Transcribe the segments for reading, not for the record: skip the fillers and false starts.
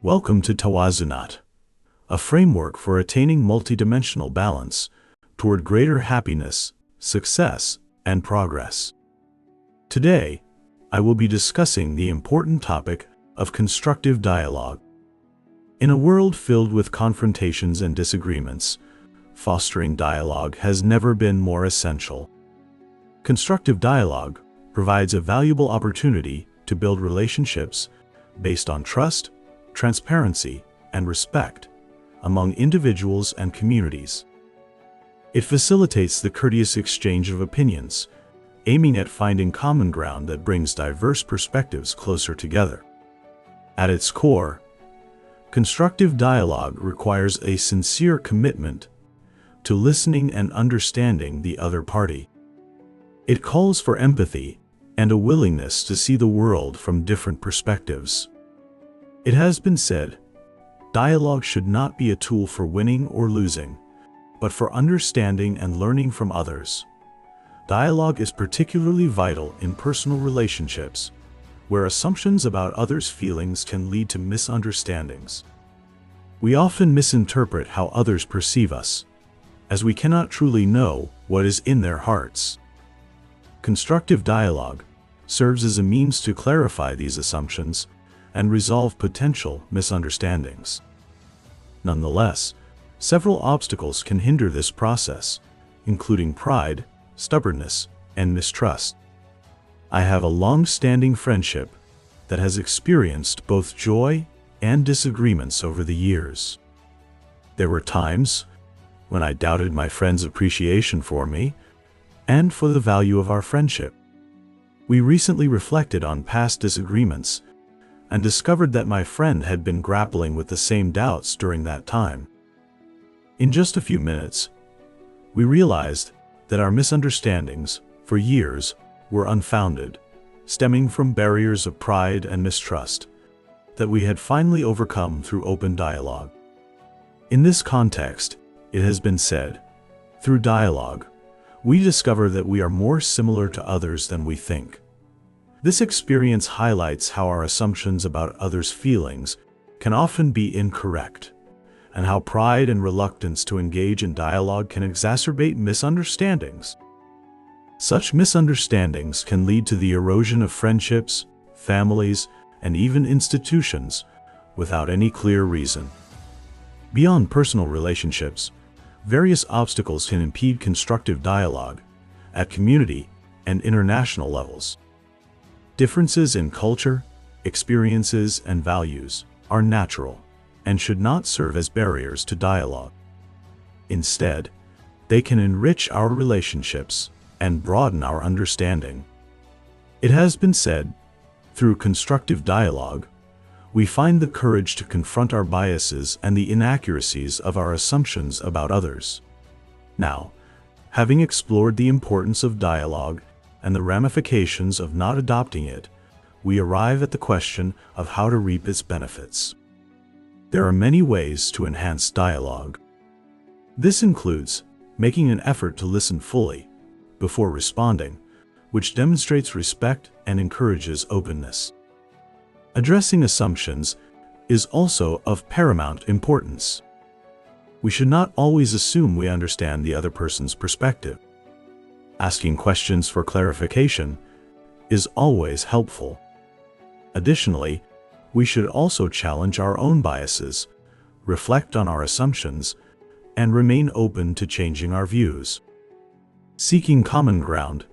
Welcome to Tawazunat, a framework for attaining multidimensional balance toward greater happiness, success, and progress. Today, I will be discussing the important topic of constructive dialogue. In a world filled with confrontations and disagreements, fostering dialogue has never been more essential. Constructive dialogue provides a valuable opportunity to build relationships based on trust, transparency, and respect among individuals and communities. It facilitates the courteous exchange of opinions, aiming at finding common ground that brings diverse perspectives closer together. At its core, constructive dialogue requires a sincere commitment to listening and understanding the other party. It calls for empathy and a willingness to see the world from different perspectives. It has been said, dialogue should not be a tool for winning or losing, but for understanding and learning from others. Dialogue is particularly vital in personal relationships, where assumptions about others' feelings can lead to misunderstandings. We often misinterpret how others perceive us, as we cannot truly know what is in their hearts. Constructive dialogue serves as a means to clarify these assumptions and resolve potential misunderstandings. Nonetheless, several obstacles can hinder this process, including pride, stubbornness, and mistrust. I have a long-standing friendship that has experienced both joy and disagreements over the years. There were times when I doubted my friend's appreciation for me and for the value of our friendship. We recently reflected on past disagreements and discovered that my friend had been grappling with the same doubts during that time. In just a few minutes, we realized that our misunderstandings for years were unfounded, stemming from barriers of pride and mistrust that we had finally overcome through open dialogue. In this context, it has been said, through dialogue, we discover that we are more similar to others than we think. This experience highlights how our assumptions about others' feelings can often be incorrect, and how pride and reluctance to engage in dialogue can exacerbate misunderstandings. Such misunderstandings can lead to the erosion of friendships, families, and even institutions without any clear reason. Beyond personal relationships, various obstacles can impede constructive dialogue at community and international levels. Differences in culture, experiences, and values are natural and should not serve as barriers to dialogue. Instead, they can enrich our relationships and broaden our understanding. It has been said, through constructive dialogue, we find the courage to confront our biases and the inaccuracies of our assumptions about others. Now, having explored the importance of dialogue and the ramifications of not adopting it, we arrive at the question of how to reap its benefits. There are many ways to enhance dialogue. This includes making an effort to listen fully before responding, which demonstrates respect and encourages openness. Addressing assumptions is also of paramount importance. We should not always assume we understand the other person's perspective. Asking questions for clarification is always helpful. Additionally, we should also challenge our own biases, reflect on our assumptions, and remain open to changing our views. Seeking common ground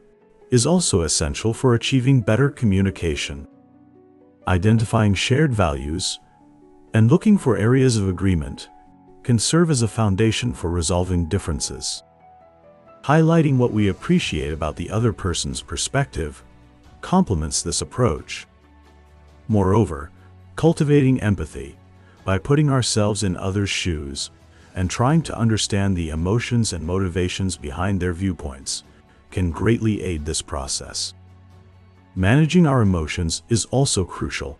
is also essential for achieving better communication. Identifying shared values and looking for areas of agreement can serve as a foundation for resolving differences. Highlighting what we appreciate about the other person's perspective complements this approach. Moreover, cultivating empathy by putting ourselves in others' shoes and trying to understand the emotions and motivations behind their viewpoints can greatly aid this process. Managing our emotions is also crucial.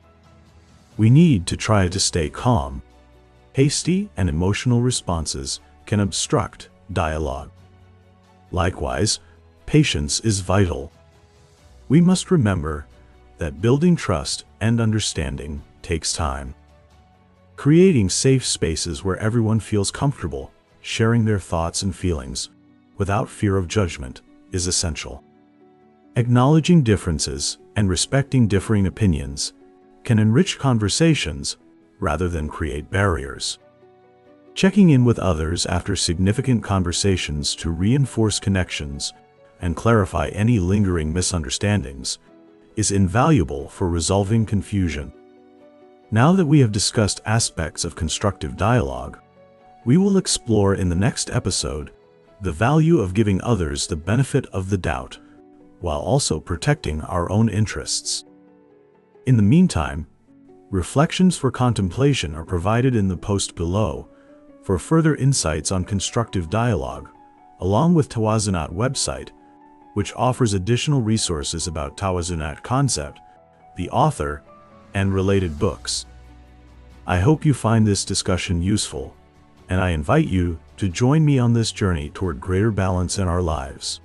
We need to try to stay calm. Hasty and emotional responses can obstruct dialogue. Likewise, patience is vital. We must remember that building trust and understanding takes time. Creating safe spaces where everyone feels comfortable sharing their thoughts and feelings without fear of judgment is essential. Acknowledging differences and respecting differing opinions can enrich conversations rather than create barriers. Checking in with others after significant conversations to reinforce connections and clarify any lingering misunderstandings is invaluable for resolving confusion. Now that we have discussed aspects of constructive dialogue, we will explore in the next episode the value of giving others the benefit of the doubt, while also protecting our own interests. In the meantime, reflections for contemplation are provided in the post below for further insights on constructive dialogue, along with Tawazunat website, which offers additional resources about Tawazunat concept, the author, and related books. I hope you find this discussion useful, and I invite you to join me on this journey toward greater balance in our lives.